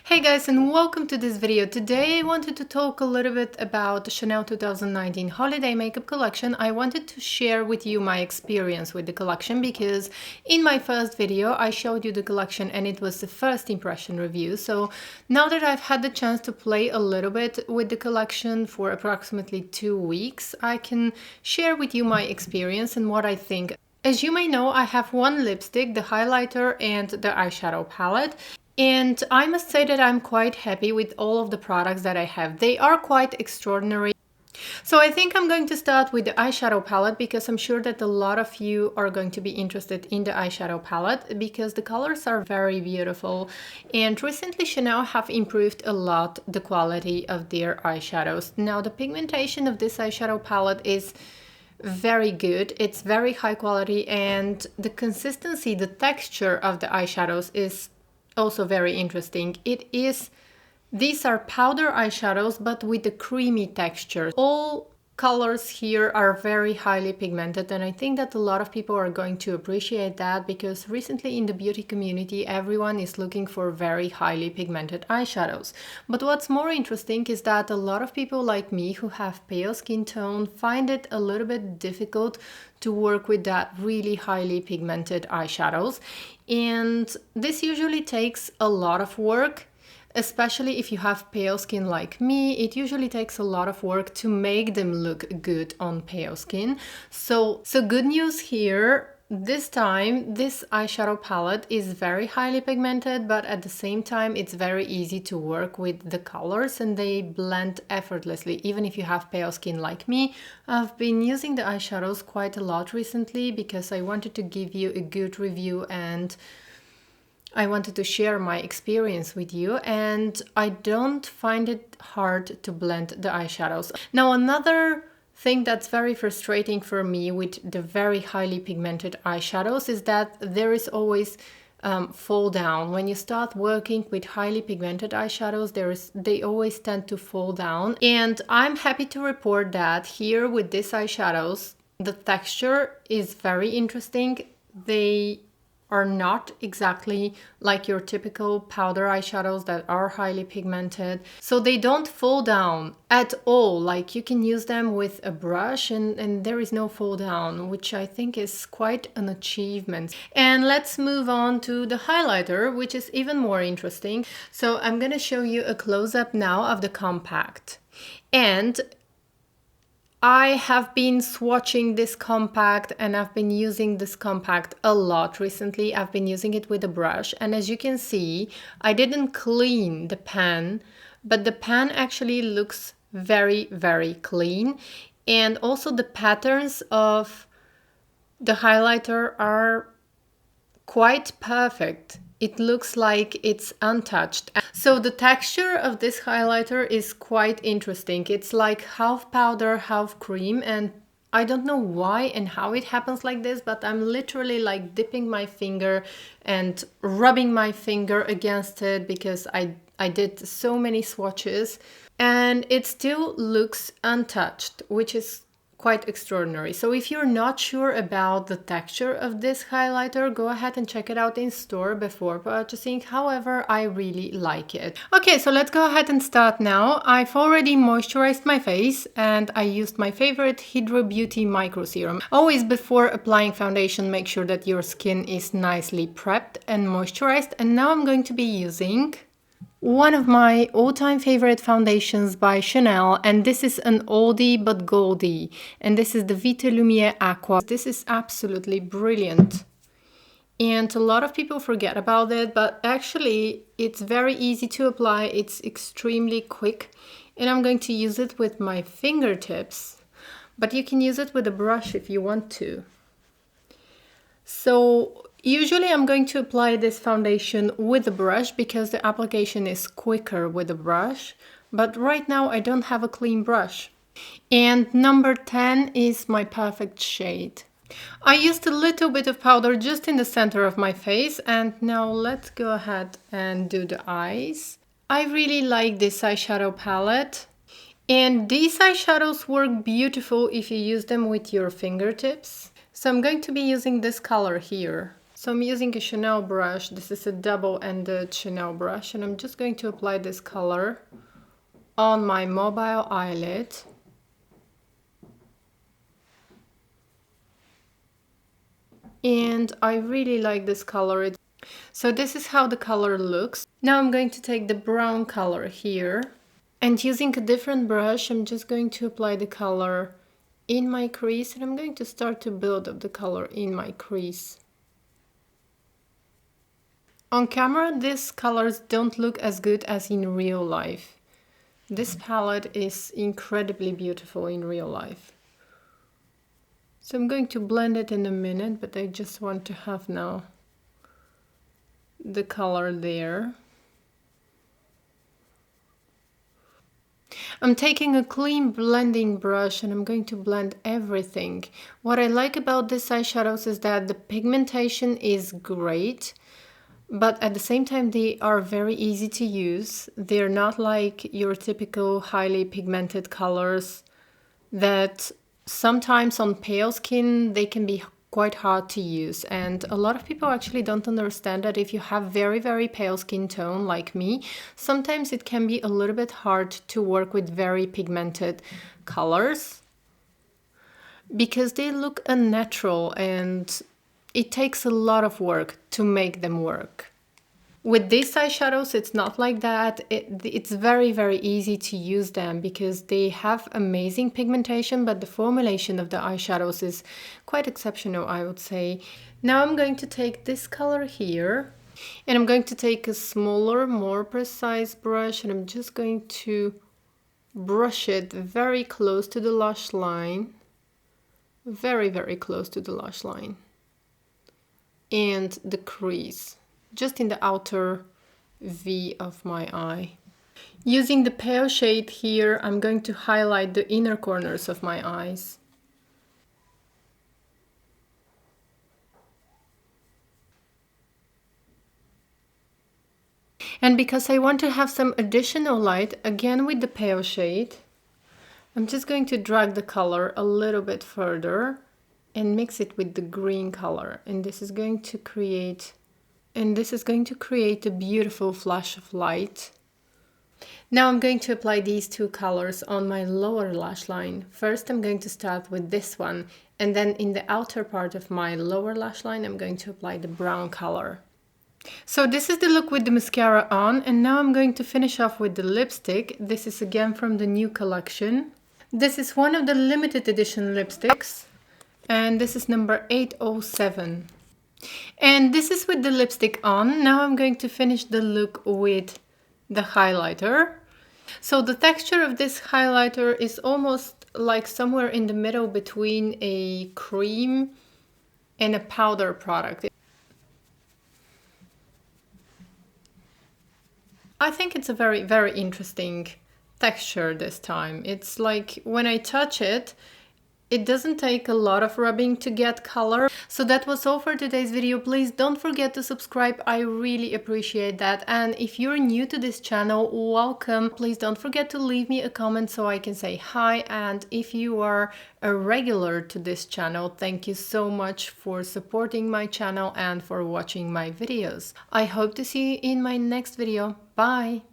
Hey guys, and welcome to this video. Today I wanted to talk a little bit about the Chanel 2019 holiday makeup collection. I wanted to share with you my experience with the collection because in my first video I showed you the collection and it was the first impression review. So now that I've had the chance to play a little bit with the collection for approximately 2 weeks, I can share with you my experience and what I think. As you may know, I have one lipstick, the highlighter and the eyeshadow palette. And I must say that I'm quite happy with all of the products that I have. They are quite extraordinary. So I think I'm going to start with the eyeshadow palette because I'm sure that a lot of you are going to be interested in the eyeshadow palette because the colors are very beautiful. And recently Chanel have improved a lot the quality of their eyeshadows. Now the pigmentation of this eyeshadow palette is very good. It's very high quality, and the consistency, the texture of the eyeshadows is also very interesting. These are powder eyeshadows but with a creamy texture. All colors here are very highly pigmented, and I think that a lot of people are going to appreciate that because recently in the beauty community everyone is looking for very highly pigmented eyeshadows. But what's more interesting is that a lot of people like me who have pale skin tone find it a little bit difficult to work with that really highly pigmented eyeshadows, and this usually takes a lot of work. Especially if you have pale skin like me, it usually takes a lot of work to make them look good on pale skin. So good news here. This time, this eyeshadow palette is very highly pigmented, but at the same time, it's very easy to work with the colors and they blend effortlessly. Even if you have pale skin like me, I've been using the eyeshadows quite a lot recently because I wanted to give you a good review and I wanted to share my experience with you, and I don't find it hard to blend the eyeshadows. Now, another thing that's very frustrating for me with the very highly pigmented eyeshadows is that there is always fall down. When you start working with highly pigmented eyeshadows, they always tend to fall down. And I'm happy to report that here with these eyeshadows, the texture is very interesting. They are not exactly like your typical powder eyeshadows that are highly pigmented. So they don't fall down at all. Like you can use them with a brush and there is no fall down, which I think is quite an achievement. And let's move on to the highlighter, which is even more interesting. So I'm gonna show you a close-up now of the compact. And I have been swatching this compact and I've been using this compact a lot recently. I've been using it with a brush, and as you can see, I didn't clean the pan, but the pan actually looks very, very clean. And also the patterns of the highlighter are quite perfect. It looks like it's untouched. So the texture of this highlighter is quite interesting. It's like half powder, half cream, and I don't know why and how it happens like this, but I'm literally like dipping my finger and rubbing my finger against it because I did so many swatches and it still looks untouched, which is quite extraordinary. So if you're not sure about the texture of this highlighter, go ahead and check it out in store before purchasing. However, I really like it. Okay, so let's go ahead and start now. I've already moisturized my face and I used my favorite Hydro Beauty Micro Serum. Always before applying foundation, make sure that your skin is nicely prepped and moisturized. And now I'm going to be using one of my all-time favorite foundations by Chanel, and this is an oldie but goldie, and this is the Vita Lumiere Aqua. This is absolutely brilliant, and a lot of people forget about it, but actually it's very easy to apply. It's extremely quick, and I'm going to use it with my fingertips, but you can use it with a brush if you want to. So usually I'm going to apply this foundation with a brush because the application is quicker with a brush, but right now I don't have a clean brush. And number 10 is my perfect shade. I used a little bit of powder just in the center of my face, and now let's go ahead and do the eyes. I really like this eyeshadow palette, and these eyeshadows work beautiful if you use them with your fingertips. So I'm going to be using this color here. So I'm using a Chanel brush. This is a double-ended Chanel brush, and I'm just going to apply this color on my mobile eyelid. And I really like this color. So this is how the color looks. Now I'm going to take the brown color here, and using a different brush, I'm just going to apply the color in my crease, and I'm going to start to build up the color in my crease. On camera, these colors don't look as good as in real life. This palette is incredibly beautiful in real life. So I'm going to blend it in a minute, but I just want to have now the color there. I'm taking a clean blending brush and I'm going to blend everything. What I like about these eyeshadows is that the pigmentation is great, but at the same time they are very easy to use. They're not like your typical highly pigmented colors that sometimes on pale skin they can be quite hard to use, and a lot of people actually don't understand that if you have very pale skin tone like me, sometimes it can be a little bit hard to work with very pigmented colors because they look unnatural and it takes a lot of work to make them work. With these eyeshadows, it's not like that. It's very easy to use them because they have amazing pigmentation, but the formulation of the eyeshadows is quite exceptional, I would say. Now I'm going to take this color here, and I'm going to take a smaller, more precise brush, and I'm just going to brush it very close to the lash line. Very close to the lash line. And the crease. Just in the outer V of my eye. Using the pale shade here, I'm going to highlight the inner corners of my eyes. And because I want to have some additional light, again with the pale shade, I'm just going to drag the color a little bit further and mix it with the green color. And this is going to create a beautiful flash of light. Now I'm going to apply these two colors on my lower lash line. First I'm going to start with this one, and then in the outer part of my lower lash line I'm going to apply the brown color. So this is the look with the mascara on, and now I'm going to finish off with the lipstick. This is again from the new collection. This is one of the limited edition lipsticks, and this is number 807. And this is with the lipstick on. Now I'm going to finish the look with the highlighter. So the texture of this highlighter is almost like somewhere in the middle between a cream and a powder product. I think it's a very interesting texture this time. It's like when I touch it, it doesn't take a lot of rubbing to get color. So that was all for today's video. Please don't forget to subscribe. I really appreciate that. And if you're new to this channel, welcome. Please don't forget to leave me a comment so I can say hi. And if you are a regular to this channel, thank you so much for supporting my channel and for watching my videos. I hope to see you in my next video. Bye!